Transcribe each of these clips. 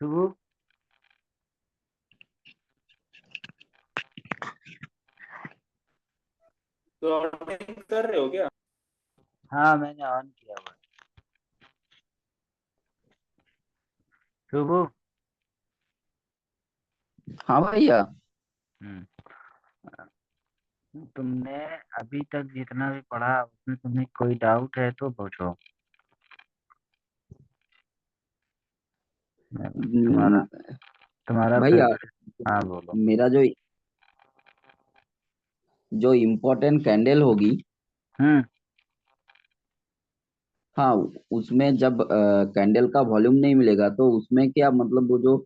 तो तो ऑनलाइन कर रहे हो क्या? हाँ, मैंने ऑन किया हुआ है। शुभू। हाँ भैया। हम्म। तुमने अभी तक जितना भी पढ़ा उसमें तुम्हें कोई डाउट है तो पूछो। तुम्हारा हम्म, तुम्हारा भैया, फेवरेट। हाँ, बोलो। मेरा जो इम्पोर्टेंट कैंडल होगी। हम्म। हाँ, उसमें जब कैंडल का वॉल्यूम नहीं मिलेगा तो उसमें क्या मतलब वो जो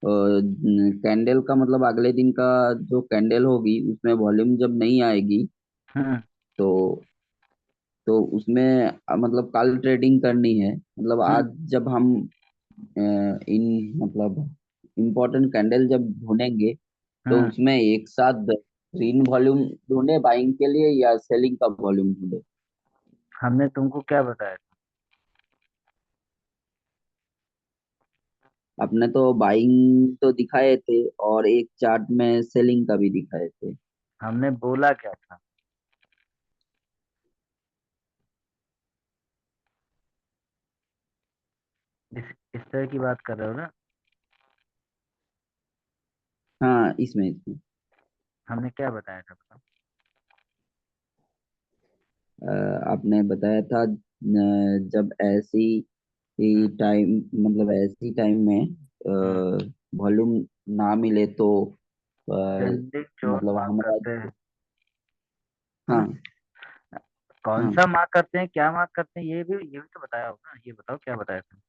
कैंडल का मतलब अगले दिन का जो कैंडल होगी उसमें वॉल्यूम जब नहीं आएगी हम्म। तो उसमें मतलब कल ट्रेडिंग करनी है। मतलब हम्म। आज जब हम इन मतलब इम्पोर्टेंट कैंडल जब ढूंढेंगे तो हम्म। उसमें एक साथ ग्रीन वॉल्यूम ढूंढे बाइंग के लिए या सेलिंग का वॉल्यूम ढूंढे। हमने तुमको क्या बताया था? आपने तो बाइंग तो दिखाए थे और एक चार्ट में सेलिंग का भी दिखाए थे। हमने बोला क्या था? इस तरह की बात कर रहे हो ना? हाँ, इसमें हमने क्या बताया था बताओ? अ, आपने बताया था जब ऐसी ही टाइम मतलब ऐसी टाइम में हम्म। वॉल्यूम ना मिले तो अ, सेंडिंग जोन मतलब मार्क हमारा करते हैं। हाँ। हाँ कौन हाँ सा मार्क करते हैं, क्या मार्क करते हैं, ये भी तो बताया होगा। ये बताओ क्या बताया था?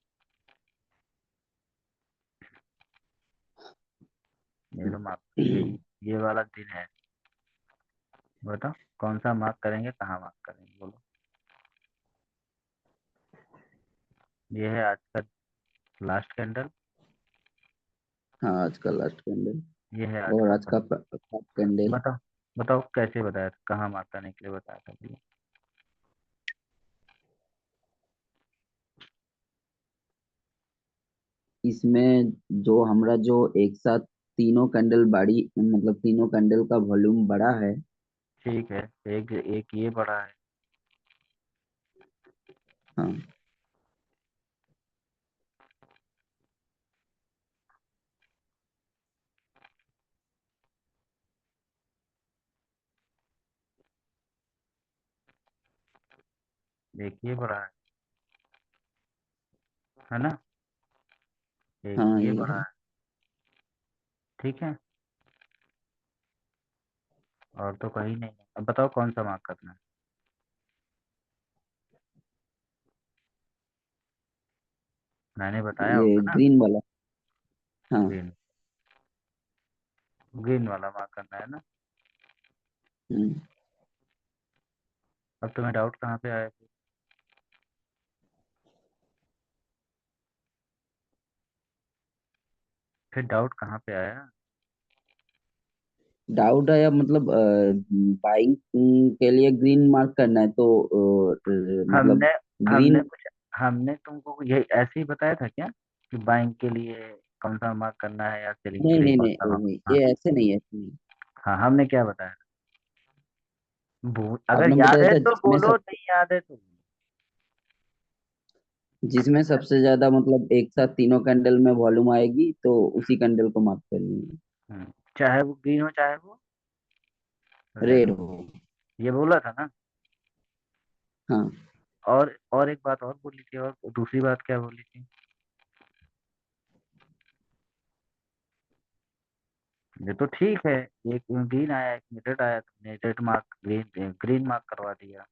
ये तो मार्क, ये वाला दिन है। बताओ कौन सा मार्क करेंगे, कहाँ मार्क करेंगे, बोलो। ये है आज का लास्ट कैंडल। हाँ, आज का लास्ट कैंडल ये है आज और का आज का फर्स्ट कैंडल। बताओ। बताओ कैसे बताया था, कहाँ मार्क करने के लिए बताया था भैया? इसमें जो हमरा जो एक साथ तीनों कैंडल बड़ी मतलब तीनों कैंडल का वॉल्यूम बड़ा है। ठीक है। एक एक ये बड़ा है। हाँ एक ये बड़ा है ना? एक हाँ, ये ये बड़ा है। है। ठीक है। और तो कहीं नहीं है। अब बताओ कौन सा मार्क करना है? मैंने बताया ये होगा ना। ग्रीन वाला। हाँ। ग्रीन। ग्रीन वाला मार्क करना है ना? हम्म, अब तुम्हें डाउट कहाँ पे आया फिर? डाउट कहाँ पे आया? डाउट आया मतलब बाइंग के लिए ग्रीन मार्क करना है तो हमने मतलब हमने ग्रीन। कुछ हमने तुमको ये ऐसे ही बताया था क्या कि बाइंग के लिए कौन सा मार्क करना है या सेलिंग के नहीं लिए नहीं कौन नहीं सा मार्क? नहीं, हाँ। ये ऐसे नहीं, ऐसे नहीं। हाँ, हमने क्या बताया? अगर आपने याद बताया है था तो बोलो, नहीं याद है तो। जिसमें सबसे ज्यादा मतलब एक साथ तीनों कैंडल में वॉल्यूम आएगी तो उसी कैंडल को मार्क करनी है। हम्म, चाहे वो ग्रीन हो चाहे वो रेड रेड हो। हो। ये बोला था ना? हाँ, और एक बात और बोली थी, और दूसरी बात क्या बोली थी? ये तो ठीक है। एक ग्रीन आया, एक रेड आया, तुमने red mark green Green Marc करवा दिया।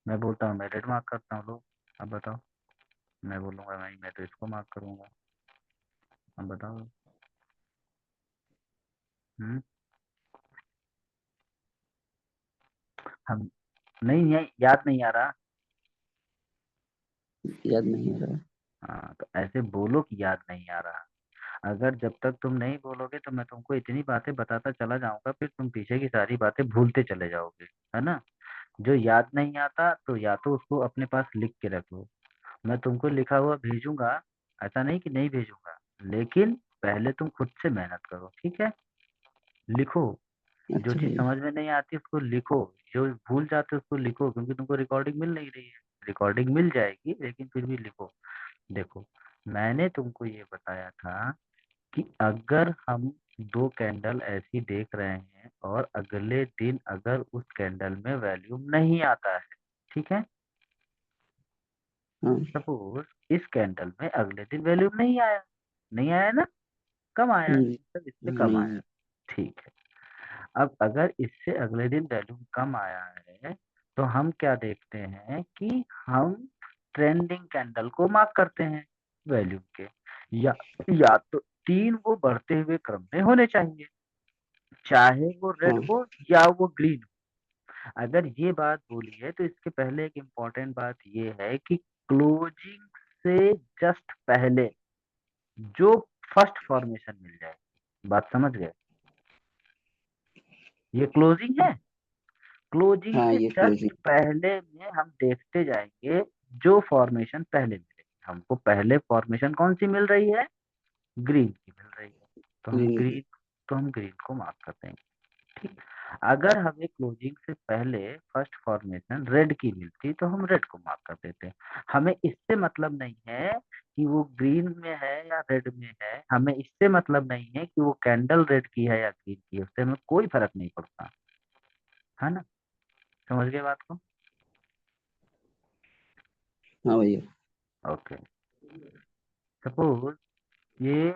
मैं बोलता हूँ मैं रेड मार्क करता हूँ, लो। अब बताओ। मैं बोलूंगा नहीं, मैं तो इसको मार्क करूंगा। अब बताओ। हम्म। हम नहीं है, याद नहीं आ रहा। याद नहीं आ रहा। हाँ, तो ऐसे बोलो कि याद नहीं आ रहा। अगर जब तक तुम नहीं बोलोगे तो मैं तुमको इतनी बातें बताता चला जाऊंगा, फिर तुम पीछे की सारी बातें भूलते चले जाओगे। है ना? जो याद नहीं आता तो या तो उसको अपने पास लिख के रख लो। मैं तुमको लिखा हुआ भेजूंगा। ऐसा नहीं कि नहीं भेजूंगा। लेकिन पहले तुम खुद से मेहनत करो, ठीक है? लिखो, जो अच्छा चीज भैया। समझ में नहीं आती उसको लिखो, जो भूल जाते हो उसको लिखो, क्योंकि तुमको रिकॉर्डिंग मिल नहीं रही है। रिकॉर्डिंग मिल जाएगी लेकिन फिर भी लिखो। देखो, मैंने तुमको ये बताया था कि अगर हम दो कैंडल ऐसी देख रहे हैं और अगले दिन अगर उस कैंडल में वैल्यूम नहीं आता है, ठीक है? हाँ। सपोज इस कैंडल में अगले दिन वैल्यूम नहीं आया, नहीं आया ना? कम आया, हम्म, मतलब इससे हाँ, कम नहीं। आया, ठीक है? अब अगर इससे अगले दिन वैल्यूम कम आया है तो हम क्या देखते हैं कि हम ट्रेंडिंग कैंडल को मार्क करते हैं वैल्यूम के, या तो तीन वो बढ़ते हुए क्रम में होने चाहिए, चाहे वो रेड हाँ, हो या वो ग्रीन हो। अगर ये बात बोली है तो इसके पहले एक इम्पोर्टेंट बात ये है कि क्लोजिंग से जस्ट पहले जो फर्स्ट फॉर्मेशन मिल जाए, बात समझ गए? ये क्लोजिंग है। क्लोजिंग हाँ, से ये जस्ट क्लोजिंग। पहले में हम देखते जाएंगे जो फॉर्मेशन पहले मिलेगी। हमको पहले फॉर्मेशन कौन सी मिल रही है? ग्रीन की मिल रही है, तो हम ग्रीन की। ग्रीन, तो हम ग्रीन को मार्क कर देंगे, ठीक। अगर हमें क्लोजिंग से पहले फर्स्ट फॉर्मेशन रेड की मिलती तो हम रेड को मार्क कर देते। हमें इससे मतलब नहीं है कि वो ग्रीन में है या रेड में है, हमें इससे मतलब नहीं है कि वो कैंडल रेड की है या ग्रीन की है, उससे हमें कोई फर्क नहीं पड़ता, है ना? समझ गए बात को? हाँ भैया। ओके। सपोज ये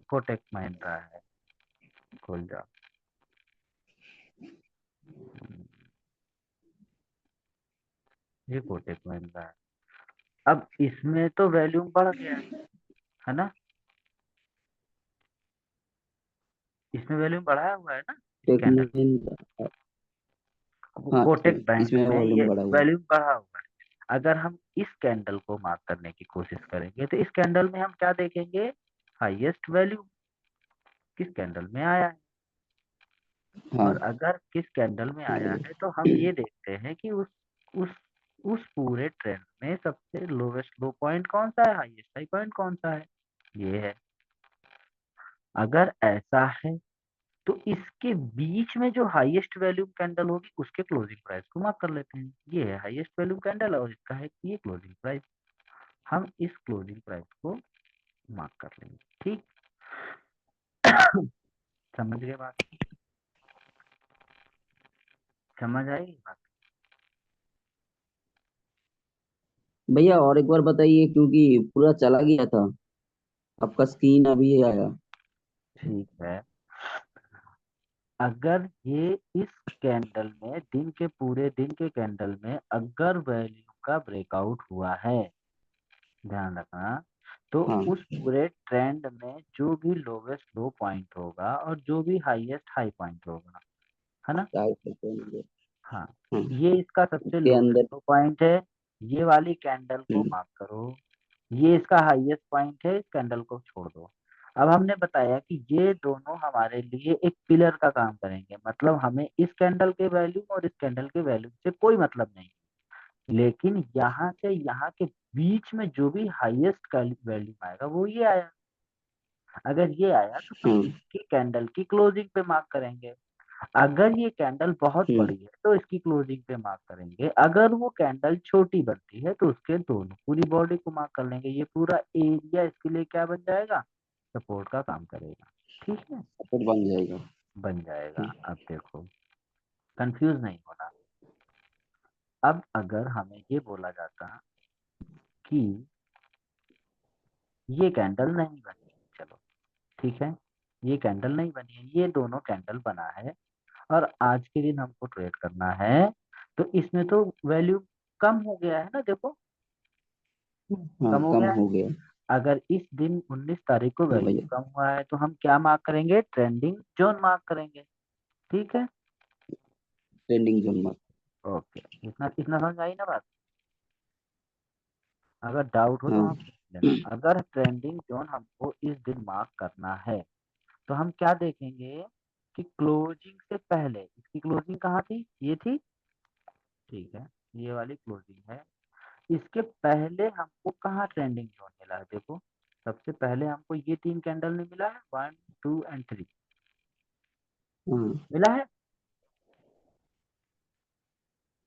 कोटेक महिंद्रा है, खोल जाओ। ये कोटेक महिंद्रा है। अब इसमें तो वैल्यूम बढ़ गया है ना? इसमें वैल्यूम बढ़ाया हुआ है ना इस टेक कैंडल? महिंद्रा। वो हाँ, कोटेक बैंक इसमें में वॉल्यूम ये बढ़ा हुआ है। वैल्यूम बढ़ा हुआ है। अगर हम इस कैंडल को मार्क करने की कोशिश करेंगे तो इस कैंडल में हम क्या देखेंगे? हाईएस्ट वैल्यू किस कैंडल में आया है। हाँ। और अगर किस कैंडल में हाँ आया भैया। है तो हम ये देखते हैं कि उस उस पूरे ट्रेंड में सबसे लोवेस्ट लो पॉइंट कौन सा है, हाईएस्ट हाई पॉइंट कौन सा है, ये है। अगर ऐसा है तो इसके बीच में जो हाईएस्ट वैल्यू कैंडल होगी उसके क्लोजिंग प्राइस को मार्क कर लेते हैं। ये है हाईएस्ट वैल्यू कैंडल और इसका है ये क्लोजिंग प्राइस। हम इस क्लोजिंग प्राइस को मार्क कर लेंगे, ठीक। समझ गए बात? समझ आई बात? भैया और एक बार बताइए, क्योंकि पूरा चला गया था। आपका स्क्रीन अभी आया। ठीक है। अगर ये इस कैंडल में दिन के पूरे दिन के कैंडल में अगर वैल्यू का ब्रेकआउट हुआ है, ध्यान रखना, तो हाँ। उस पूरे ट्रेंड में जो भी लोवेस्ट लो पॉइंट होगा और जो भी हाईएस्ट हाई पॉइंट होगा, है ना? 4 सेकंड। हाँ, हाँ। ये इसका सबसे उसके लोवेस्ट अंदर। लो पॉइंट है, ये वाली कैंडल को हम्म, मार्क करो। ये इसका हाईएस्ट पॉइंट है, इस कैंडल को छोड़ दो। अब हमने बताया कि ये दोनों हमारे लिए एक पिलर का काम करेंगे, मतलब हमें इस कैंडल के वैल्यू और इस कैंडल के वैल्यू से कोई मतलब नहीं, लेकिन यहाँ से यहाँ के बीच में जो भी हाईएस्ट वैल्यू आएगा वो ये आया। अगर ये आया तो हम हाँ। इसकी कैंडल की क्लोजिंग पे मार्क करेंगे। अगर ये कैंडल बहुत हम्म, बड़ी है तो इसकी क्लोजिंग पे मार्क करेंगे। अगर वो कैंडल छोटी बनती है तो उसके दोनों पूरी बॉडी को मार्क कर लेंगे। ये पूरा एरिया इसके लिए क्या बन जाएगा? सपोर्ट का काम करेगा, ठीक है? सपोर्ट बन जाएगा। बन जाएगा। हम्म, अब देखो, कंफ्यूज नहीं होना। अब अगर हमें ये बोला जाता कि ये कैंडल नहीं बनी, चलो ठीक है, ये कैंडल नहीं बनी है, ये दोनों कैंडल बना है और आज के दिन हमको ट्रेड करना है, तो इसमें तो वैल्यू कम हो गया है ना, देखो हाँ, कम हो कम गया है। हो गया। अगर इस दिन 19 तारीख को हाँ वैल्यू भैया। कम हुआ है तो हम क्या मार्क करेंगे? ट्रेंडिंग जोन मार्क करेंगे, ठीक है? ट्रेंडिंग जोन में। ओके, इतना इतना समझ आई ना बात? अगर डाउट हो तो हाँ। हम पूछ लेना। अगर ट्रेंडिंग जोन हमको इस दिन मार्क करना है तो हम क्या देखेंगे कि क्लोजिंग से पहले इसकी क्लोजिंग कहाँ थी? ये थी, ठीक है, ये वाली क्लोजिंग है। इसके पहले हमको कहाँ ट्रेंडिंग जोन मिला है, देखो सबसे पहले हमको ये 3 कैंडल ने मिला है, 1 2 एंड 3 हाँ मिला है।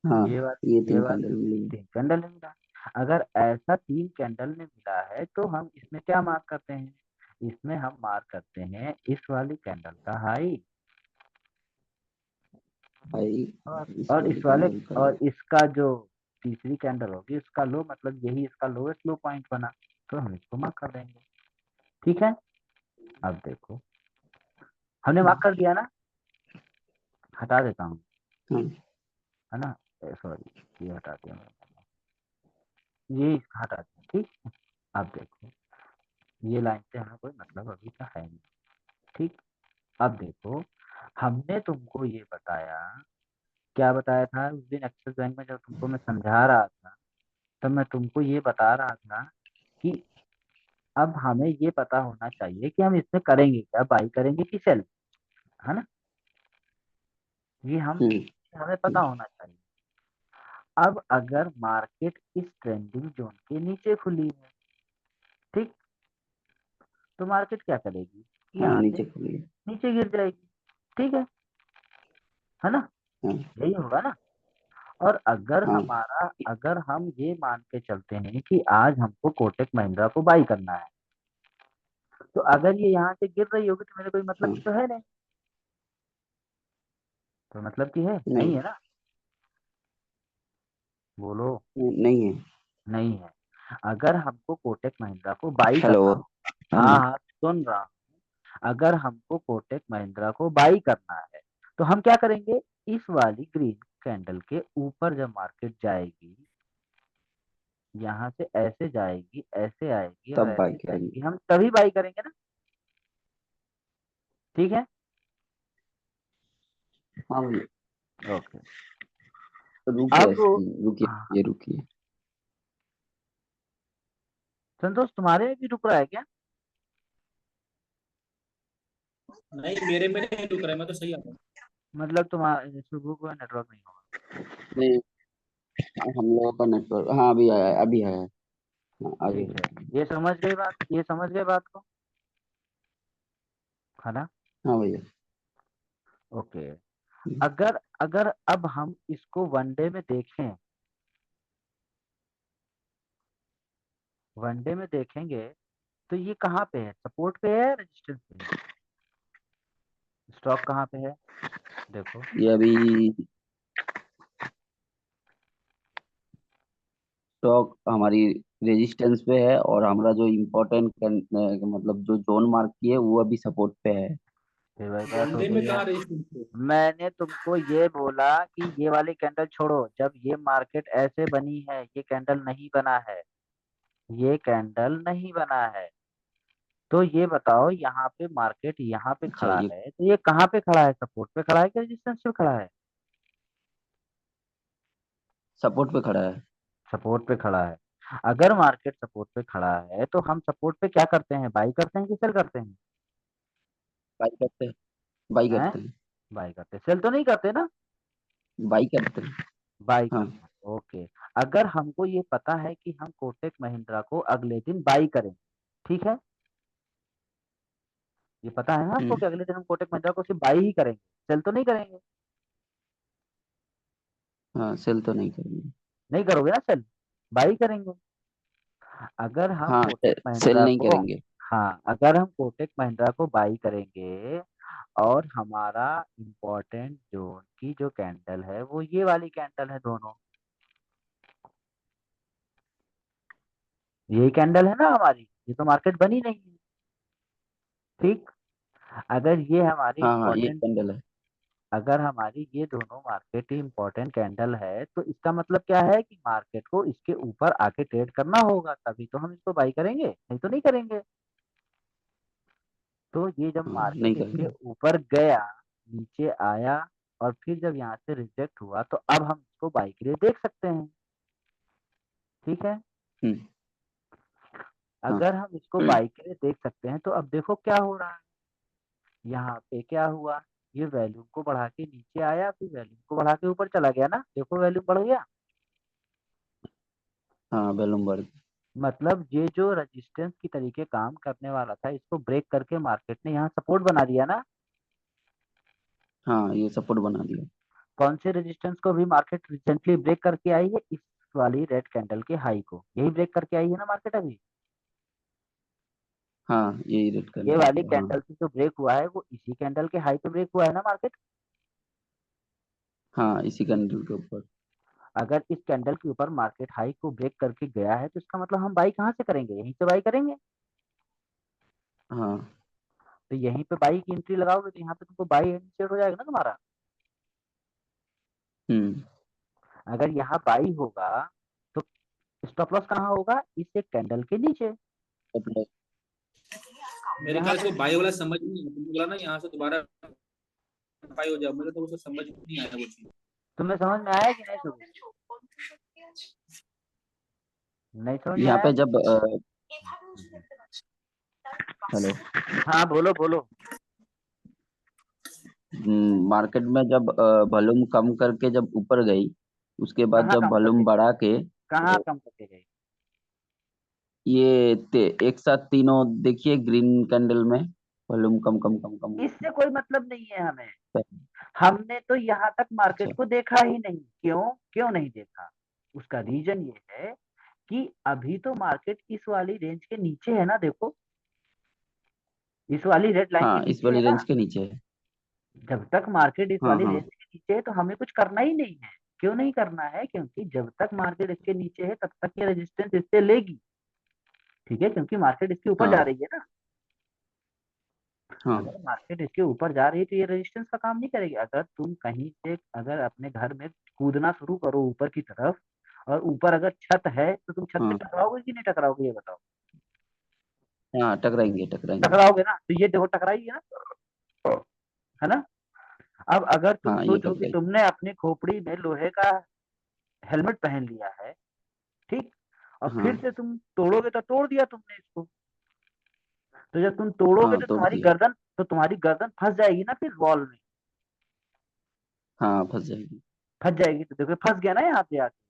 हाँ, ये ये वाली ये 3 वाली कैंडल मिली। 3 कैंडल ने मिला। अगर ऐसा 3 कैंडल ने मिला है तो हम इसमें क्या मार्क करते हैं, इसमें हम मार्क करते हैं इस वाली कैंडल का हाई भाई इस और वाली इस वाले कैंडल का और लो। इसका जो तीसरी कैंडल होगी उसका लो, मतलब यही इसका लोएस्ट लो पॉइंट बना, तो हम इसको मार्क कर देंगे। ठीक है, अब देखो हमने मार्क कर दिया ना, हटा देता हूँ, हाँ है ना, सॉरी ये हटा दिया मैंने, ये इसका हटा दिया। ठीक, अब देखो ये लाइन से हमें कोई मतलब अभी का है नहीं। ठीक, अब देखो हमने तुमको ये बताया, क्या बताया था उस दिन एक्सिस बैंक में जब तुमको मैं समझा रहा था, तब मैं तुमको ये बता रहा था कि अब हमें ये पता होना चाहिए कि हम इसमें करेंगे क्या, बाई करेंगे कि सेल, है ना, ये हम हम्म हमें पता होना चाहिए। अब अगर मार्केट इस ट्रेंडिंग जोन के नीचे खुली है, ठीक, तो मार्केट क्या करेगी, हाँ, यहाँ से नीचे खुली है। नीचे गिर जाएगी। ठीक है ना, हाँ यही होगा ना। और अगर हाँ हमारा अगर हम ये मान के चलते हैं कि आज हमको कोटक महिंद्रा को बाई करना है, तो अगर ये यहाँ से गिर रही होगी तो मेरे कोई मतलब हाँ, की तो है नहीं, तो मतलब की है नहीं, नहीं है ना, बोलो। नहीं है। नहीं है। अगर हमको कोटक महिंद्रा को बाई हेलो। करना हो, हाँ हाँ हाँ सुन रहा हूँ, अगर हमको कोटक महिंद्रा को बाई करना है तो हम क्या करेंगे, इस वाली ग्रीन कैंडल के ऊपर जब मार्केट जाएगी, यहाँ से ऐसे जाएगी, ऐसे आएगी और तब बाई ऐसे करेंगे। जाएगी, हम तभी बाई करेंगे ना। ठीक है, हाँ भैया, ओके। रुकिए अब रुकिए, हाँ, ये रुकिए। संतोष तुम्हारे में भी रुक रहा है क्या? नहीं, मेरे में नहीं रुक रहा है, मैं तो सही आ रहा हूँ। मतलब तुम्हारे सुबह को नेटवर्क नहीं होगा। नहीं, हम लोगों का नेटवर्क, हाँ अभी आया है, अभी आया है। हाँ आगे ठीक है, बढ़िए। ये समझ गए बात, ये समझ गए बात को, है ना। हाँ भैया। ओके, अगर अगर अब हम इसको वनडे में देखें, वनडे में देखेंगे तो ये कहाँ पे है, सपोर्ट पे है, रेजिस्टेंस पे है, स्टॉक कहाँ पे है, देखो। ये अभी स्टॉक हमारी रेजिस्टेंस पे है, और हमारा जो इम्पोर्टेंट मतलब जो जोन मार्क की है वो अभी सपोर्ट पे है। फिर वही बात हो वनडे गई में है, कहाँ रेजिस्टेंस है? मैंने तुमको ये बोला कि ये वाली कैंडल छोड़ो, जब ये मार्केट ऐसे बनी है, ये कैंडल नहीं बना है, ये कैंडल नहीं बना है, तो ये बताओ यहाँ पे मार्केट यहाँ पे अच्छा, खड़ा ये है, तो ये कहाँ पे खड़ा है, सपोर्ट पे खड़ा है कि रेजिस्टेंस पे खड़ा है? सपोर्ट पे खड़ा है। सपोर्ट पे खड़ा है। अगर मार्केट सपोर्ट पे खड़ा है तो हम सपोर्ट पे क्या करते हैं, बाई करते हैं कि सेल करते हैं? बाई करते हैं, बाई हैं, करते हैं, बाई करते हैं, सेल तो नहीं करते ना, बाई करते हैं। बाई हाँ करते हैं। ओके, अगर हमको ये पता है कि हम कोटक महिंद्रा को अगले दिन बाई करें, ठीक है, ये पता है ना हमको हम्म, कि अगले दिन हम कोटक महिंद्रा को सिर्फ बाई ही करेंगे, सेल तो नहीं करेंगे, हाँ सेल तो नहीं करेंगे। नहीं करोगे ना सेल, बाई करेंगे। अगर हम हाँ कोटक सेल महिंद्रा नहीं को, करेंगे। हाँ अगर हम कोटक महिंद्रा को बाई करेंगे और हमारा इम्पोर्टेंट जोन की जो कैंडल है वो ये वाली कैंडल है, दोनों यही कैंडल है ना हमारी, ये तो मार्केट बनी नहीं है। ठीक, अगर ये हमारी हाँ हाँ, ये इम्पोर्टेंट, कैंडल है। अगर हमारी ये दोनों मार्केट ही इम्पोर्टेंट कैंडल है तो इसका मतलब क्या है कि मार्केट को इसके ऊपर आके ट्रेड करना होगा, तभी तो हम इसको बाई करेंगे, नहीं तो नहीं करेंगे। तो ये जब हाँ नहीं मार्केट इसके करेंगे। ऊपर गया, नीचे आया और फिर जब यहाँ से रिजेक्ट हुआ, तो अब हम इसको बाई के लिए देख सकते हैं। ठीक है, हम्म। हाँ अगर हम इसको बाई के लिए देख सकते हैं तो अब देखो क्या हो रहा है, यहाँ पे क्या हुआ, ये वैल्यूम को बढ़ा के नीचे आया, फिर वैल्यूम को बढ़ा के ऊपर चला गया ना, देखो वैल्यूम बढ़ गया, हाँ, बेलूम बढ़ गया। मतलब ये जो रेजिस्टेंस की तरीके काम करने वाला था, इसको ब्रेक करके मार्केट ने यहाँ सपोर्ट बना दिया ना। हाँ, ये सपोर्ट बना दिया। कौन से रेजिस्टेंस को भी मार्केट रिसेंटली ब्रेक करके आई है? इस वाली रेड कैंडल के हाई को यही ब्रेक करके आई है ना मार्केट अभी। हाँ, यही रेड ये कैंडल वाली को, हाँ। कैंडल से जो ब्रेक हुआ है वो इसी कैंडल के हाई पे ब्रेक हुआ है ना मार्केट। हाँ, इसी कैंडल के ऊपर। अगर इस कैंडल के ऊपर मार्केट हाई को ब्रेक करके गया है तो इसका मतलब हम बाई कहाँ से करेंगे? यहीं से बाई करेंगे। हाँ। तो यहीं पे बाई की एंट्री लगाओगे तो यहाँ पे तुमको बाई इनिशिएट हो जाएगा ना तुम्हारा। हम्म। अगर यहाँ बाई होगा तो स्टॉप लॉस कहाँ होगा? इस एक कैंडल के नीचे। अपना। मेरे यहाँ ख्याल से पे वो बाई वाला समझ नहीं आया, तुमने बोला ना यहाँ से दोबारा बाई हो जाओ, मेरे तो उसे समझ नहीं आया वो चीज। तुम्हें समझ में आया कि नहीं? शुरू नहीं समझ में यहाँ आया। पे जब हेलो। हाँ बोलो बोलो। मार्केट में जब वॉल्यूम कम करके जब ऊपर गई, उसके बाद कहाँ जब कम करके वॉल्यूम गई? बढ़ा के कहाँ तो कम करके गई? एक साथ तीनों देखिए ग्रीन कैंडल में वॉल्यूम कम कम कम कम। इससे कोई मतलब नहीं है हमें। हमने तो यहाँ तक अच्छा। मार्केट को देखा ही नहीं। क्यों? क्यों नहीं देखा? उसका रीजन ये है कि अभी तो मार्केट इस वाली रेंज के नीचे है ना। देखो, इस वाली रेड लाइन के हाँ, इस नीचे है वाली ना। रेंज के नीचे है। जब तक मार्केट इस हाँ, वाली हाँ, रेंज के नीचे है तो हमें कुछ करना ही नहीं है। क्यों नहीं करना है? क्योंकि जब तक मार्केट इसके नीचे है तब तक ये रेजिस्टेंस इससे लेगी। ठीक है, क्योंकि मार्केट इसके ऊपर जा हाँ, रही है ना। हाँ, अगर मार्केट इसके ऊपर जा रही है तो ये रेजिस्टेंस का काम नहीं करेगी। अगर तुम कहीं से अगर अपने घर में कूदना शुरू करो ऊपर की तरफ, और ऊपर अगर छत है तो तुम छत से हाँ, टकराओगे कि नहीं टकराओगे ये बताओ। हाँ, टकराएंगे टकराएंगे। टकराओगे ना। तो ये देखो टकराई है ना, है ना। अब अगर तुम हाँ, ये सोचो कि टकराई। तुमने अपनी खोपड़ी में लोहे का हेलमेट पहन लिया है, ठीक, और हाँ, फिर से तुम तोड़ोगे तो तोड़ दिया तुमने इसको। तो जब तुम तोड़ोगे हाँ, तो तोड़ तुम्हारी दिया। गर्दन, तो तुम्हारी गर्दन फंस जाएगी ना फिर वॉल में। हाँ, फंस जाएगी। फंस जाएगी तो देखो फंस गया ना यहाँ पे आके।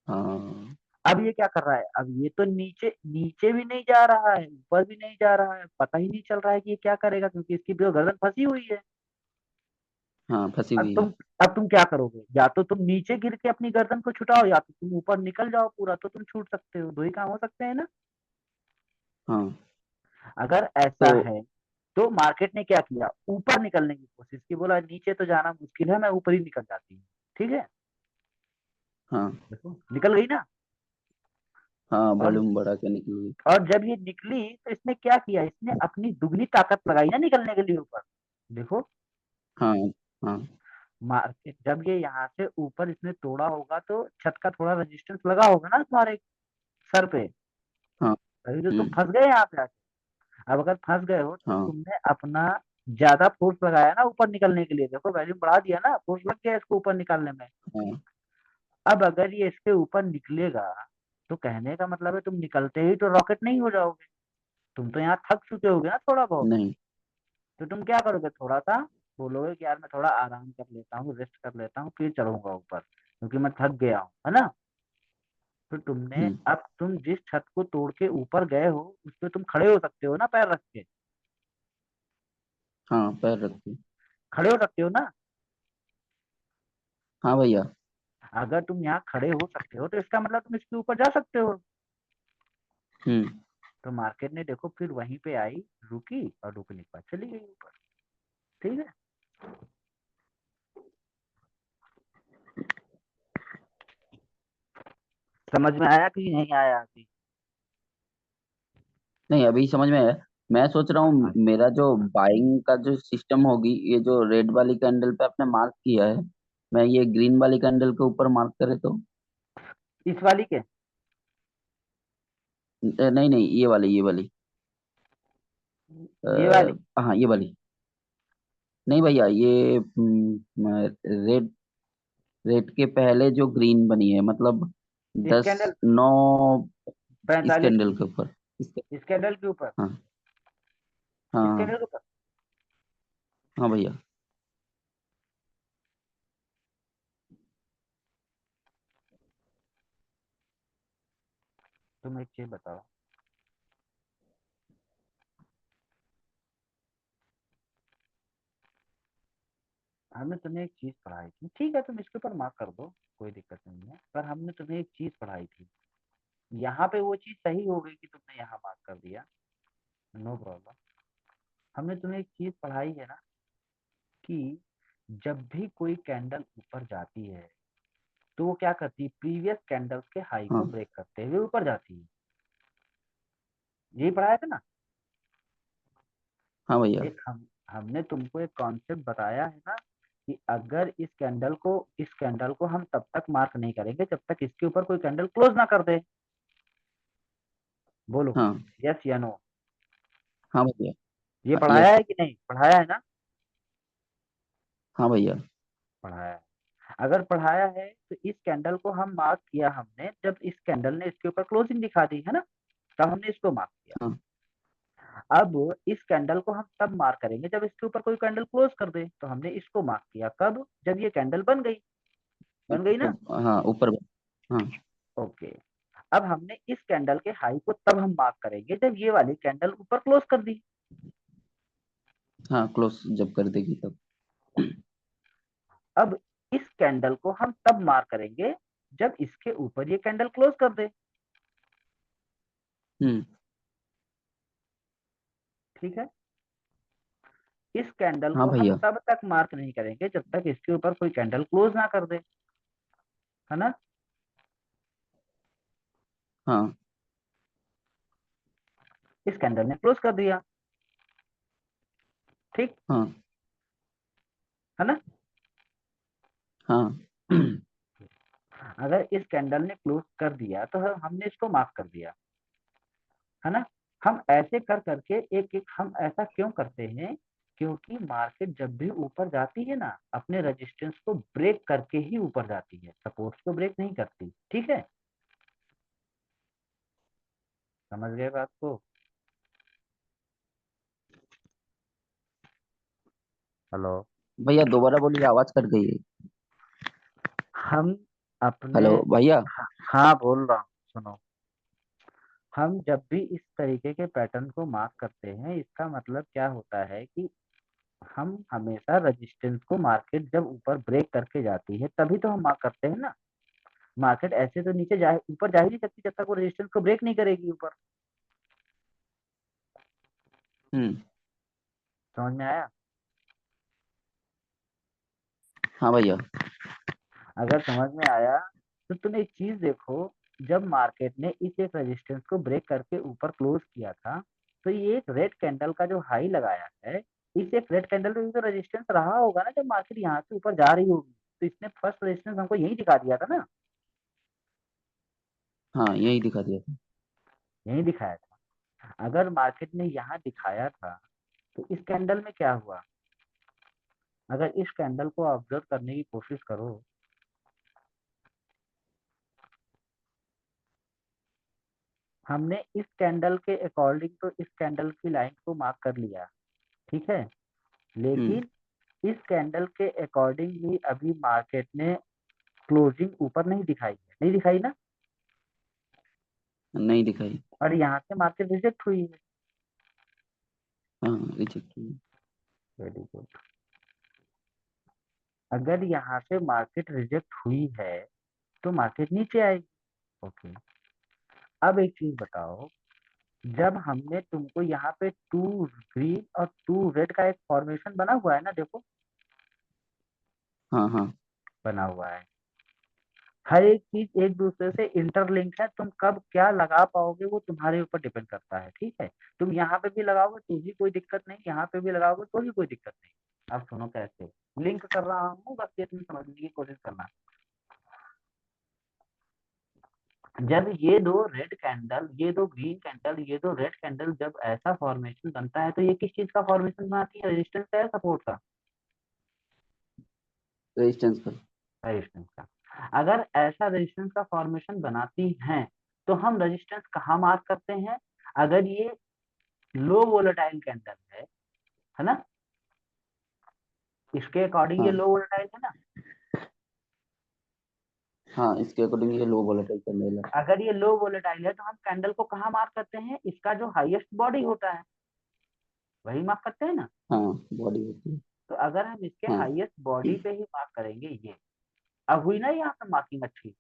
हाँ, अब ये क्या कर रहा है? अब ये तो नीचे नीचे भी नहीं जा रहा है, ऊपर भी नहीं जा रहा है। पता ही नहीं चल रहा है कि ये क्या करेगा, क्योंकि इसकी जो गर्दन फंसी हुई है। हाँ, फंसी अब हुई है। तुम अब तुम क्या करोगे? या तो तुम नीचे गिर के अपनी गर्दन को छुटाओ, या तो तुम ऊपर निकल जाओ पूरा, तो तुम छूट सकते हो। दो ही काम हो सकते हैं ना। हाँ, अगर तो ऐसा है तो मार्केट ने क्या किया? ऊपर निकलने की कोशिश की। बोला नीचे तो जाना मुश्किल है, मैं ऊपर ही निकल जाती हूँ। ठीक है, हाँ, देखो निकल गई ना। हाँ, और वॉल्यूम बढ़ा के निकली हुई। और जब ये निकली तो इसने क्या किया? इसने अपनी दुगनी ताकत लगाई ना निकलने के लिए ऊपर। देखो, हाँ, हाँ, मार्केट जब ये यहाँ से ऊपर इसने तोड़ा होगा तो छत का थोड़ा रेजिस्टेंस लगा होगा ना तुम्हारे सर पे। हाँ, तभी तो तुम हम्म, फंस गए यहाँ पे आके। अब अगर फंस गए हो तो हाँ, तुमने अपना ज्यादा फोर्स लगाया ना ऊपर निकलने के लिए। देखो वैल्यूम बढ़ा दिया ना, फोर्स लग गया इसको ऊपर निकालने में। हाँ, अब अगर ये इसके ऊपर निकलेगा तो कहने का मतलब है तुम निकलते ही तो रॉकेट नहीं हो जाओगे। तुम तो यहाँ थक चुके होगे ना थोड़ा बहुत। नहीं, तो तुम क्या करोगे? थोड़ा सा बोलोगे कि यार मैं थोड़ा आराम कर लेता हूँ, रेस्ट कर लेता हूँ, फिर चढ़ूंगा ऊपर क्योंकि मैं थक गया हूँ, है ना। तो तुमने हम्म, अब तुम जिस छत को तोड़ के ऊपर गए हो उस पे तुम खड़े हो सकते हो ना पैर रख के। हाँ, पैर रखती। खड़े हो सकते हो ना। हाँ भैया। अगर तुम यहाँ खड़े हो सकते हो तो इसका मतलब तुम इसके ऊपर जा सकते हो। हम्म। तो मार्केट ने देखो फिर वहीं पे आई, रुकी और रुकने के बाद चली गई ऊपर। ठीक है। समझ में आया कि नहीं आया अभी? नहीं, अभी समझ में आया। मैं सोच रहा हूँ मेरा जो बाइंग का जो सिस्टम होगी, ये जो रेड वाली कैंडल पे आपने मार्क किया है, मैं ये ग्रीन वाली कैंडल के ऊपर मार्क करे तो। इस वाली के? नहीं, नहीं, ये वाली। ये वाली? हाँ, ये वाली। नहीं भैया, ये रेड रेड के पहले जो ग्रीन बनी है, मतलब इस दस कैंडल नौ, इस 45 कैंडल की? के ऊपर। इस कैंडल के ऊपर? हाँ, इस हाँ, कैंडल के ऊपर? हाँ भैया। तुम एक चीज बताओ, हमने तुम्हें एक चीज पढ़ाई थी, ठीक है तुम इसके ऊपर मार्क कर दो, कोई दिक्कत नहीं है, पर हमने तुम्हें एक चीज पढ़ाई थी, यहाँ पे वो चीज सही हो गई कि तुमने यहाँ मार्क कर दिया, नो प्रॉब्लम। हमने तुम्हें एक चीज पढ़ाई है ना कि जब भी कोई कैंडल ऊपर जाती है तो वो क्या करती है, प्रीवियस कैंडल्स के हाई को हाँ ब्रेक करते हुए ऊपर जाती है, यही पढ़ाया था ना। हाँ भैया। एक हमने तुमको एक कॉन्सेप्ट बताया है ना कि अगर इस कैंडल को हम तब तक मार्क नहीं करेंगे जब तक इसके ऊपर कोई कैंडल क्लोज ना कर दे। बोलो हाँ यस या नो। हाँ भैया। ये पढ़ाया यस। है कि नहीं, पढ़ाया है ना। हाँ भैया। पढ़ाया है। अगर पढ़ाया है तो इस कैंडल को हम मार्क किया हमने जब इस कैंडल ने इसके ऊपर क्लोजिंग दिखा दी है ना, तब हमने इसको मार्क किया। हाँ अब इस कैंडल को हम तब मार्क करेंगे जब इसके ऊपर कोई कैंडल क्लोज कर दे, तो हमने इसको मार्क किया कब, जब ये कैंडल बन गई, बन गई ना। हाँ ऊपर। हाँ ओके। अब हमने इस कैंडल के हाई को तब हम मार्क करेंगे जब ये वाली कैंडल ऊपर क्लोज कर दी। हाँ क्लोज जब कर देगी तब। अब इस कैंडल को हम तब मार्क करेंगे जब इसके ऊपर ये कैंडल क्लोज कर दे। हम्म। ठीक है। इस कैंडल हाँ को हम भैया। तब तक मार्क नहीं करेंगे जब तक इसके ऊपर कोई कैंडल क्लोज ना कर दे, है ना। हाँ इस कैंडल ने क्लोज कर दिया, ठीक हाँ है ना। हाँ। अगर इस कैंडल ने क्लोज कर दिया तो हमने इसको मार्क कर दिया, है ना। हम ऐसे कर करके एक एक हम ऐसा क्यों करते हैं, क्योंकि मार्केट जब भी ऊपर जाती है ना अपने रेजिस्टेंस को ब्रेक करके ही ऊपर जाती है, सपोर्ट को ब्रेक नहीं करती, ठीक है। समझ गए बात को। हेलो। भैया दोबारा बोलिए, आवाज कट गई है। हम अपने, हेलो भैया। हाँ बोल रहा हूँ सुनो, हम जब भी इस तरीके के पैटर्न को मार्क करते हैं इसका मतलब क्या होता है कि हम हमेशा रेजिस्टेंस को, मार्केट जब ऊपर ब्रेक करके जाती है तभी तो हम मार्क करते हैं ना। मार्केट ऐसे तो नीचे जा ऊपर जा ही नहीं सकती जब तक वो रेजिस्टेंस को ब्रेक नहीं करेगी ऊपर। हम्म। समझ में आया। हाँ भैया। अगर समझ में आया तो तुम एक चीज देखो, जब मार्केट ने इस एक रेजिस्टेंस को ब्रेक करके ऊपर क्लोज किया था तो ये एक रेड कैंडल का जो हाई लगाया है, इस एक रेड कैंडल पे भी तो रेजिस्टेंस रहा होगा ना जब मार्केट यहाँ से ऊपर जा रही होगी, तो इसने फर्स्ट रेजिस्टेंस हमको यही दिखा दिया था ना, हाँ यही दिखा दिया था। यही दिखाया था। अगर मार्केट ने यहाँ दिखाया था तो इस कैंडल में क्या हुआ, अगर इस कैंडल को ऑब्जर्व करने की कोशिश करो, हमने इस कैंडल के अकॉर्डिंग तो इस कैंडल की लाइन को मार्क कर लिया, ठीक है, हम्म। लेकिन इस कैंडल के अकॉर्डिंग भी अभी मार्केट ने क्लोजिंग ऊपर नहीं दिखाई है, नहीं दिखाई ना, नहीं दिखाई। और यहाँ से मार्केट रिजेक्ट हुई है। हाँ रिजेक्ट हुई। Very good. अगर यहाँ से मार्केट रिजेक्ट हुई है तो मार्केट नीचे आएगी। ओके। अब एक चीज बताओ, जब हमने तुमको यहाँ पे टू ग्रीन और टू रेड का एक फॉर्मेशन बना हुआ है ना, देखो हाँ हाँ। बना हुआ है, हर एक चीज एक दूसरे से इंटरलिंक है, तुम कब क्या लगा पाओगे वो तुम्हारे ऊपर डिपेंड करता है, ठीक है। तुम यहाँ पे भी लगाओगे तो भी कोई दिक्कत नहीं, यहाँ पे भी लगाओगे तो भी कोई दिक्कत नहीं। अब सुनो कैसे लिंक कर रहा हूँ, बस ये तुम समझने की कोशिश करना। जब ये दो रेड कैंडल, ये दो ग्रीन कैंडल, ये दो रेड कैंडल जब ऐसा फॉर्मेशन बनता है तो ये किस चीज का फॉर्मेशन बनाती है, रेजिस्टेंस का या सपोर्ट का, रेजिस्टेंस का। रेजिस्टेंस का। अगर ऐसा रेजिस्टेंस का फॉर्मेशन बनाती हैं तो हम रेजिस्टेंस कहाँ मार्क करते हैं, अगर ये लो वोलेटाइल कैंडल है ना, इसके अकॉर्डिंग ये हाँ लो वोलेटाइल है ना, हाँ, इसके अकॉर्डिंग ये लो वोलेटाइल कैंडल है। अगर ये लो वोलेटाइल है तो हम कैंडल को कहाँ मार्क करते हैं, इसका जो हाईएस्ट बॉडी होता है वही मार्क करते हैं ना। हाँ, बॉडी होती है। तो अगर हम इसके हाँ। हाईएस्ट बॉडी पे ही मार्क करेंगे, ये अब हुई ना यहाँ पे मार्किंग अच्छी।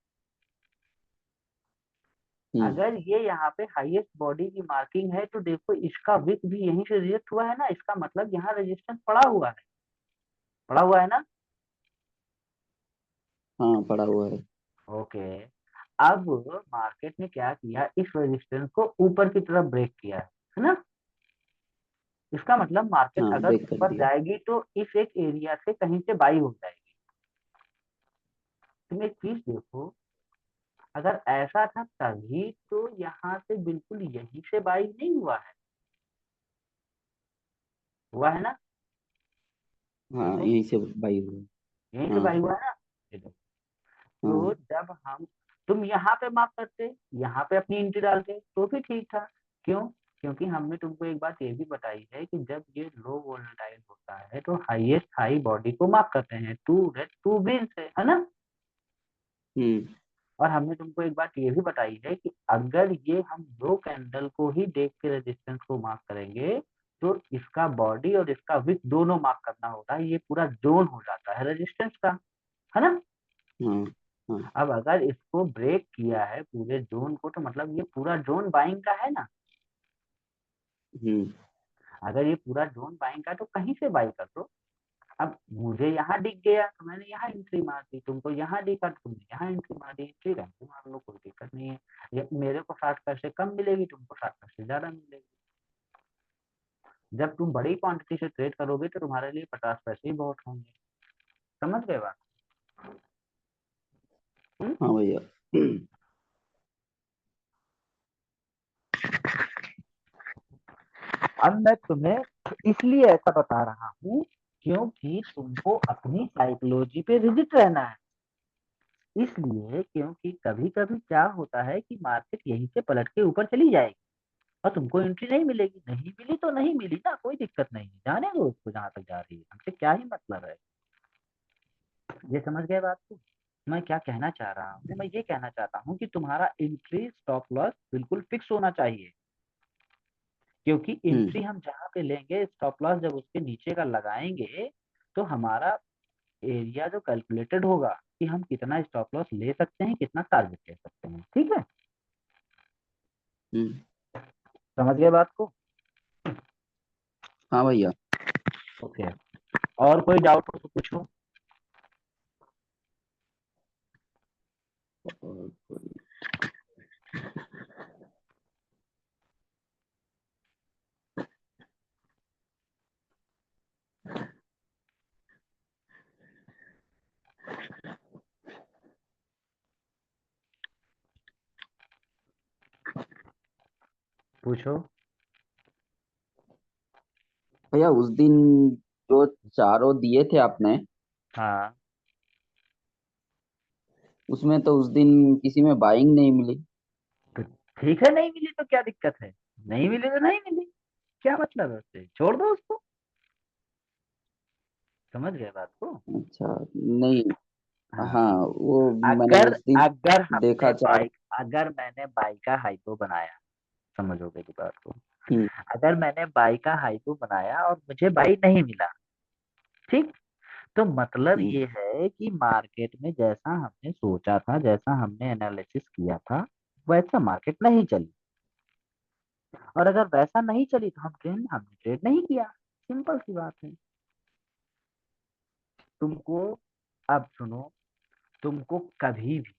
हम्म। अगर ये यहाँ पे हाईएस्ट बॉडी की मार्किंग है तो देखो इसका विक भी यहीं से रिजेक्ट हुआ है ना, इसका मतलब यहाँ रेजिस्टेंस पड़ा हुआ है, पड़ा हुआ है ना। हाँ, पड़ा हुआ है। ओके, अब मार्केट ने क्या किया, इस रेजिस्टेंस को ऊपर की तरफ ब्रेक किया है ना। इसका मतलब मार्केट हाँ, अगर ब्रेक कर ऊपर दिया। जाएगी तो इस एक एरिया से कहीं से बाई हो जाएगी। तुम एक चीज देखो, अगर ऐसा था तभी तो यहाँ से बिल्कुल यहीं से बाई नहीं हुआ है, हुआ है ना। हाँ, देखो यहीं से बाई हुई। यहीं से हाँ। बाई हुआ है ना। देखो, हाँ। तो जब हम, तुम यहाँ पे मार्क करते, यहाँ पे अपनी एंट्री डालते तो भी ठीक था। क्यों? क्योंकि हमने तुमको एक बात ये भी बताई है कि जब ये लो वोलेटाइल होता है तो हाईएस्ट हाई बॉडी को मार्क करते हैं, टू रेड टू ग्रीन से, है ना। हम्म। और हमने तुमको एक बात ये भी बताई है कि अगर ये हम दो कैंडल को ही देख के रेजिस्टेंस को मार्क करेंगे तो इसका बॉडी और इसका विक दोनों मार्क करना होता है, ये पूरा जोन हो जाता है रेजिस्टेंस का, है ना। हाँ। हाँ। अब अगर इसको ब्रेक किया है पूरे जोन को तो मतलब ये पूरा जोन बाइंग का है ना। हम्म। अगर ये पूरा जोन बाइंग का है तो कहीं से बाई कर दो। अब मुझे यहाँ दिख गया तो मैंने यहाँ एंट्री मार दी, तुमको यहाँ दिखा तो तुमने यहाँ एंट्री मार दी, ठीक है, तुम मार लो, कोई दिक्कत नहीं है। ये मेरे को 60 पैसे कम मिलेगी, तुमको 60 पैसे ज्यादा मिलेगी। जब तुम बड़ी क्वांटिटी से ट्रेड करोगे तो तुम्हारे लिए 50 पैसे ही बहुत होंगे। समझ गए बात? हम्म? हाँ भैया। अब मैं तुम्हें इसलिए ऐसा बता रहा हूँ क्योंकि तुमको अपनी साइकोलॉजी पे रिजिट रहना है। इसलिए क्योंकि कभी कभी क्या होता है कि मार्केट यहीं से पलट के ऊपर चली जाएगी और तुमको एंट्री नहीं मिलेगी, नहीं मिली तो नहीं मिली ना, कोई दिक्कत नहीं है, जाने दो उसको जहां तक जा रही है, हमसे क्या ही मतलब है। ये समझ गए बात को? मैं क्या कहना चाह रहा हूँ, मैं ये कहना चाहता हूँ कि तुम्हारा एंट्री स्टॉप लॉस बिल्कुल फिक्स होना चाहिए। क्योंकि हम्म। एंट्री हम जहाँ पे लेंगे, स्टॉप लॉस जब उसके नीचे का लगाएंगे तो हमारा एरिया जो कैलकुलेटेड होगा कि हम कितना स्टॉप लॉस ले सकते हैं, कितना टारगेट ले सकते हैं, ठीक है। हम्म। समझ गए बात को? हाँ भैया। ओके, और कोई डाउट हो तो पूछो। और पूछो। भैया, उस दिन जो चारों दिए थे आपने, हाँ, उसमें तो उस दिन किसी में बाइंग नहीं मिली। तो ठीक है, नहीं मिली तो क्या दिक्कत है, नहीं मिली तो नहीं मिली, क्या मतलब है उससे, छोड़ दो उसको। समझ गए बात को? अच्छा। नहीं। हाँ, हाँ, वो मैंने अगर उस दिन अगर हमने देखा चार। बाइक, अगर मैंने बाइक का हाइपो बनाया, समझोगे की बात को, हम्म। अगर मैंने बाई का हाइपो बनाया और मुझे बाई नहीं मिला, ठीक, तो मतलब हम्म। ये है कि मार्केट में जैसा हमने सोचा था, जैसा हमने एनालिसिस किया था, वैसा मार्केट नहीं चली। और अगर वैसा नहीं चली तो हमने ट्रेड नहीं किया, सिंपल सी बात है। तुमको, अब सुनो, तुमको कभी भी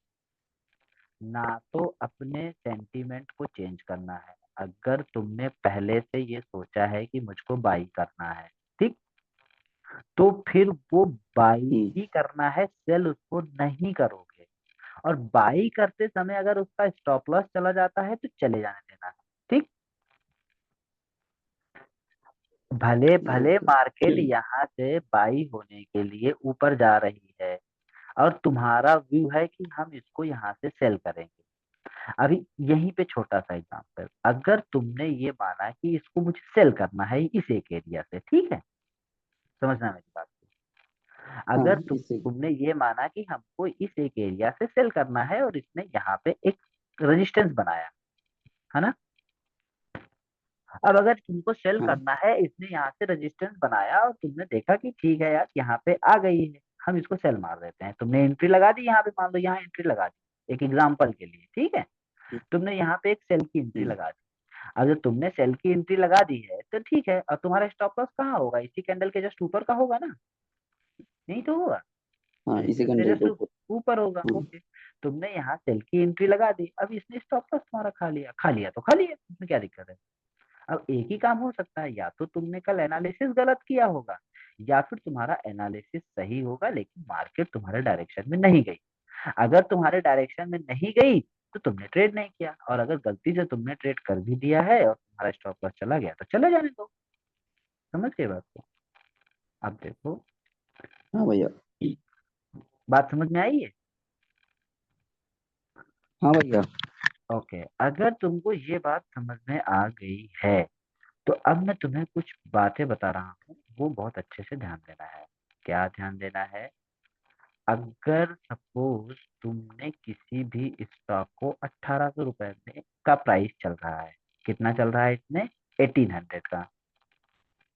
ना तो अपने सेंटीमेंट को चेंज करना है। अगर तुमने पहले से ये सोचा है कि मुझको बाई करना है, ठीक, तो फिर वो बाई हम्म। ही करना है, सेल उसको नहीं करोगे। और बाई करते समय अगर उसका स्टॉप लॉस चला जाता है तो चले जाने देना है, ठीक। भले भले ओके। मार्केट यहाँ से बाई होने के लिए ऊपर जा रही है और तुम्हारा व्यू है कि हम इसको यहाँ से सेल करेंगे। अभी यहीं पे छोटा सा एग्जांपल, अगर तुमने ये माना कि इसको मुझे सेल करना है इस एक एरिया से, ठीक है, समझना मेरी बात को। हाँ अगर इससे तुमने ये माना कि हमको इस एक एरिया से सेल करना है और इसने यहाँ पे एक रेजिस्टेंस बनाया, है ना। अब अगर तुमको सेल हाँ करना है, इसने यहाँ से रेजिस्टेंस बनाया और तुमने देखा कि ठीक है यार यहाँ पे आ गई है, हम इसको सेल मार देते हैं। तुमने एंट्री लगा दी यहाँ पे, मान लो यहाँ एंट्री लगा दी एक एग्जांपल के लिए, ठीक है। तुमने यहाँ पे एक सेल की एंट्री हम्म, लगा दी। अगर तुमने सेल की एंट्री लगा दी है तो ठीक है, और तुम्हारा स्टॉप लॉस कहाँ होगा, इसी कैंडल के जस्ट ऊपर का होगा ना, नहीं तो होगा, हाँ इसी इससे कैंडल के जस्ट ऊपर। ऊपर होगा, हाँ ओके। तुमने यहाँ सेल की एंट्री लगा दी, अब इसने स्टॉप लॉस तुम्हारा खा लिया, खा लिया तो खा लिया, इसमें क्या दिक्कत है। अब एक ही काम हो सकता है, या तो तुमने कल एनालिसिस गलत किया होगा, या फिर तुम्हारा एनालिसिस सही होगा लेकिन मार्केट तुम्हारे डायरेक्शन में नहीं गई। अगर तुम्हारे डायरेक्शन में नहीं गई तो तुमने ट्रेड नहीं किया, और अगर गलती से तुमने ट्रेड कर भी दिया है और तुम्हारा स्टॉप लॉस चला गया तो चले जाने दो। समझ गए बात को। अब देखो, हाँ भैया। बात समझ में आई है। हाँ भैया। ओके, अगर तुमको ये बात समझ में आ गई है तो अब मैं तुम्हें कुछ बातें बता रहा हूँ, वो बहुत अच्छे से ध्यान देना है। क्या ध्यान देना है। अगर सपोज तुमने किसी भी स्टॉक को 1800 रुपए में का प्राइस चल रहा है, कितना चल रहा है इसमें, 1800 का,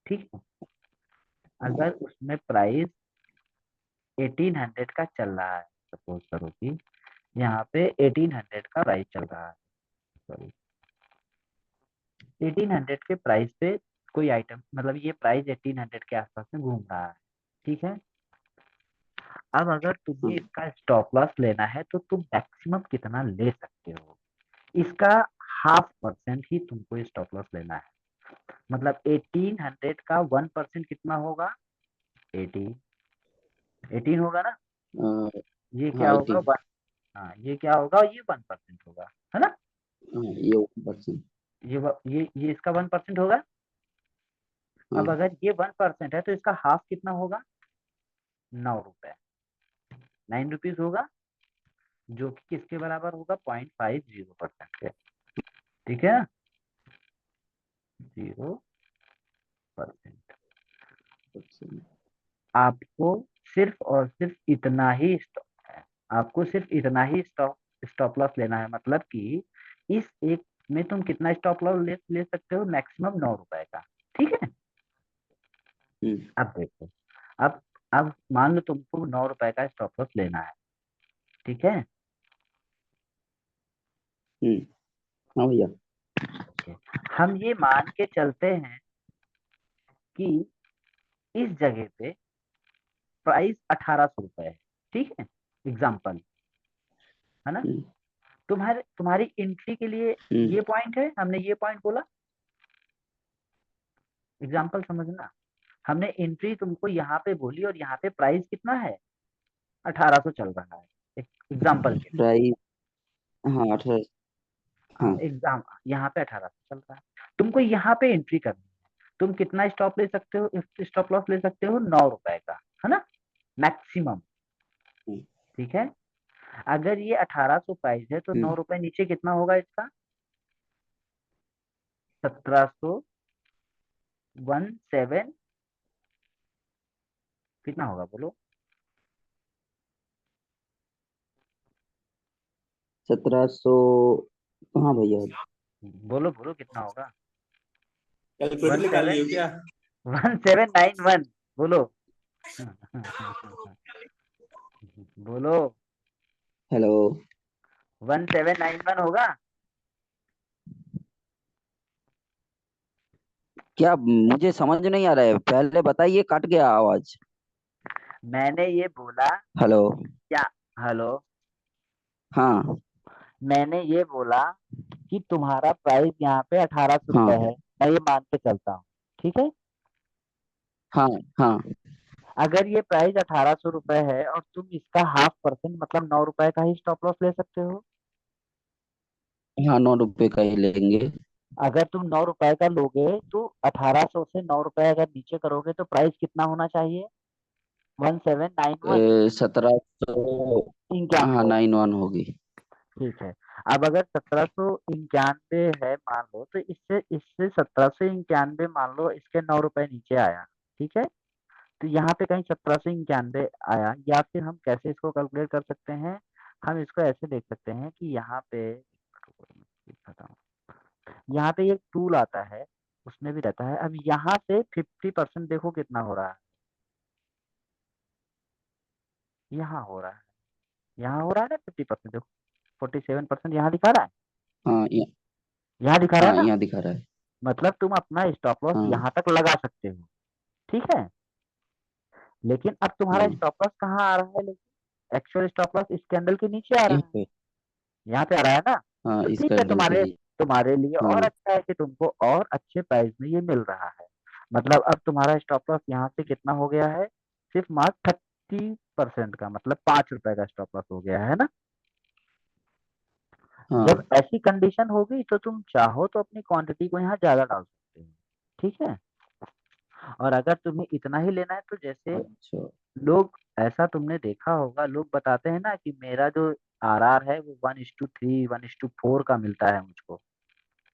ठीक है। अगर उसमें प्राइस 1800 का चल रहा है, सपोज करो कि यहाँ पे 1800 का प्राइस चल रहा है, सॉरी 1800 के प्राइस पे कोई आइटम, मतलब ये प्राइस 1800 के आसपास में घूम रहा है, ठीक है। अब अगर तुम्हें हाँ इसका स्टॉप लॉस लेना है तो तुम मैक्सिमम कितना ले सकते हो, इसका 0.5% ही तुमको स्टॉप लॉस लेना है। मतलब 1800 का 1% कितना होगा, 18, 18 होगा ना। ये क्या हाँ होगा, 18। 1। हाँ ये क्या होगा, ये 1% होगा, है ना। हाँ ये 1%। ये इसका 1% होगा। अब हाँ अगर ये 1% है तो इसका हाफ कितना होगा, 9 रुपए, 9 रुपीज होगा, जो कि किसके बराबर होगा, 0.50% के, ठीक है ना, 0%। आपको सिर्फ और सिर्फ इतना ही स्टॉप है, आपको सिर्फ इतना ही स्टॉप स्टॉप लॉस लेना है। मतलब कि इस एक में तुम कितना स्टॉप लॉस ले सकते हो, मैक्सिमम 9 रुपए का, ठीक है। हम्म अब देखो, अब अब मान लो तुमको 9 रुपए का स्टॉप लॉस लेना है, ठीक है। हम्म। हाँ भैया। ओके, हम ये मान के चलते हैं कि इस जगह पे प्राइस 1800 रुपए है, ठीक है, एग्जाम्पल, है ना। हम्म तुम्हारी एंट्री के लिए हम्म ये पॉइंट है, हमने ये पॉइंट बोला, एग्जाम्पल समझना। हमने एंट्री तुमको यहाँ पे बोली और यहाँ पे प्राइस कितना है, 1800 चल रहा है, एक एग्जाम्पल के लिए। प्राइस। हाँ 18। हाँ हाँ एग्जाम, यहाँ पे 1800 चल रहा है, तुमको यहाँ पे एंट्री करनी है। तुम कितना स्टॉप ले सकते हो, स्टॉप लॉस ले सकते हो 9 रुपए का, है ना, मैक्सिमम, हम्म ठीक है। अगर ये 1800 प्राइस है तो नौ हम्म, रुपए नीचे कितना होगा इसका, 1700, 17, कितना होगा बोलो, 1700। हाँ भैया। बोलो बोलो कितना होगा, कैलकुलेटर वन निकाल सेवन लियो क्या। 1791, बोलो। बोलो, हेलो। 1791 होगा। क्या मुझे समझ नहीं आ रहा है, पहले बताइए, कट गया आवाज। मैंने ये बोला, हेलो। क्या, हेलो, हाँ मैंने ये बोला कि तुम्हारा प्राइस यहाँ पे 1800 रुपए हाँ है, मैं ये मान के चलता हूँ, ठीक है। हाँ हाँ अगर ये प्राइस 1800 रुपए है और तुम इसका 0.5% मतलब 9 रुपए का ही स्टॉप लॉस ले सकते हो। हाँ 9 रुपए का ही लेंगे। अगर तुम 9 रुपए का लोगे तो 1800 से 9 रुपए अगर नीचे करोगे तो प्राइस कितना होना चाहिए, 1791, 1700। हाँ इक्यानवे। 91 होगी। ठीक है। अब अगर 1791 है मान लो, तो इससे इससे 1791 मान लो, इसके 9 रुपए नीचे आया, ठीक है। तो यहाँ पे कहीं 1791 आया, या फिर हम कैसे इसको कैलकुलेट कर सकते हैं, हम इसको ऐसे देख सकते हैं कि यहाँ पे दिखाता हूँ, यहाँ पे एक टूल आता है, उसमें भी रहता है। अब यहाँ से 50% देखो कितना हो रहा है, यहाँ हो रहा है, यहाँ हो रहा है ना 50%, देखो 47% यहाँ दिखा रहा है, हाँ यहाँ दिखा रहा है हाँ, ना। यहाँ दिखा रहा है। मतलब तुम अपना स्टॉप लॉस हाँ यहाँ तक लगा सकते हो, ठीक है। लेकिन अब तुम्हारा हाँ स्टॉप लॉस कहाँ आ रहा है, लेकिन एक्चुअल स्टॉप लॉस इस कैंडल के नीचे आ रहा यहाँ है, पे। यहाँ पे आ रहा है ना। हाँ, तो इस ठीक है, कैंडल के तुम्हारे लिए। तुम्हारे लिए और हाँ अच्छा है कि तुमको और अच्छे प्राइस में ये मिल रहा है। मतलब अब तुम्हारा स्टॉप लॉस यहाँ से कितना हो गया है, सिर्फ मात्र 30% का, मतलब 5 रुपए का स्टॉप लॉस हो गया है ना। जब हाँ। ऐसी कंडीशन होगी तो तुम चाहो तो अपनी क्वांटिटी को यहाँ ज्यादा डाल सकते हो, ठीक है। और अगर तुम्हें इतना ही लेना है तो जैसे अच्छा। लोग, ऐसा तुमने देखा होगा, लोग बताते हैं ना कि मेरा जो आरआर है वो 1:3 1:4 का मिलता है मुझको,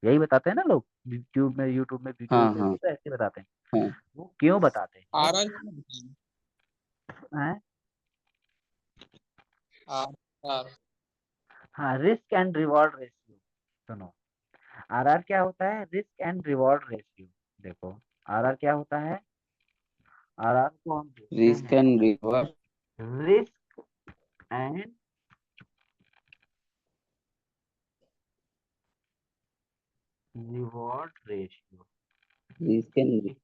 यही बताते हैं ना लोग, यूट्यूब में वीडियोस हाँ देखो हाँ तो ऐसे बताते हैं। हाँ। वो क्यों बताते हैं? आर आर हैं? आर आर हाँ, रिस्क एंड रिवॉर्ड रेशियो। सुनो, आरआर क्या होता है, रिस्क एंड रिवॉर्ड रेशियो। देखो, आरआर क्या होता है, आरआर को हम देखते रिस्क हैं, and reward. Risk and reward ratio, risk and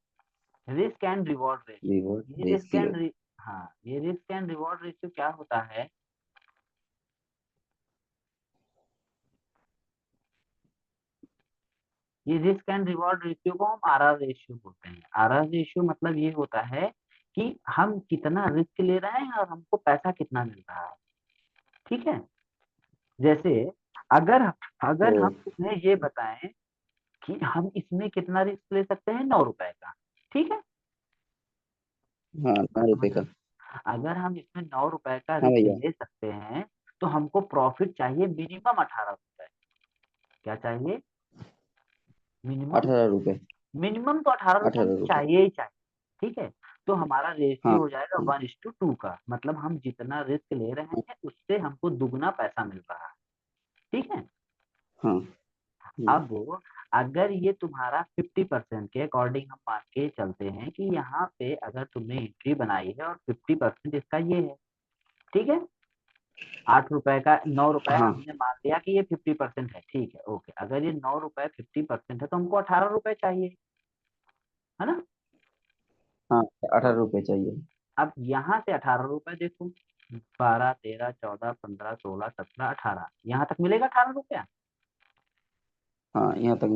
risk and reward reward ratio, ये रिस्क रेशियो। एंड, हाँ, ये रिस्क एंड रिवॉर्ड रेशियो क्या होता है, ये रिस्क एंड रिवॉर्ड रेशियो को हम आरआर रेशियो बोलते हैं। आरआर रेशियो मतलब ये होता है कि हम कितना रिस्क ले रहे हैं और हमको पैसा कितना मिल रहा है, ठीक है। जैसे अगर अगर ओ। हम तुम्हें ये बताएं कि हम इसमें कितना रिस्क ले सकते हैं, 9 रुपए का, ठीक है। हाँ, 9 रुपए का। अगर हम इसमें 9 रुपए का हाँ रिस्क भैया। ले सकते हैं तो हमको प्रॉफिट चाहिए मिनिमम 18 रुपए। क्या चाहिए, मिनिमम, 18 रुपए। मिनिमम तो 18 रुपए 18 रुपए। चाहिए ही चाहिए, ठीक है। तो हमारा रेशियो हाँ हो जाएगा हाँ 1:2 का, मतलब हम जितना रिस्क ले रहे हैं उससे हमको दुगना पैसा मिल रहा है, ठीक है। हाँ। अब अगर ये तुम्हारा 50% के अकॉर्डिंग हम मान के चलते हैं कि यहाँ पे अगर तुमने एंट्री बनाई है और 50% इसका ये है, ठीक है। 8 रुपए का 9 रुपए हाँ हमने मान लिया कि ये 50% है, ठीक है, ओके। अगर ये 9 रुपए 50% है तो हमको 18 रुपए चाहिए, है ना। हाँ, तो 18 रुपए चाहिए। अब यहाँ से 18 रुपए देखो, 12 13 14 15 16 17 18, यहाँ तक मिलेगा 18 रुपया। हाँ, यहाँ तक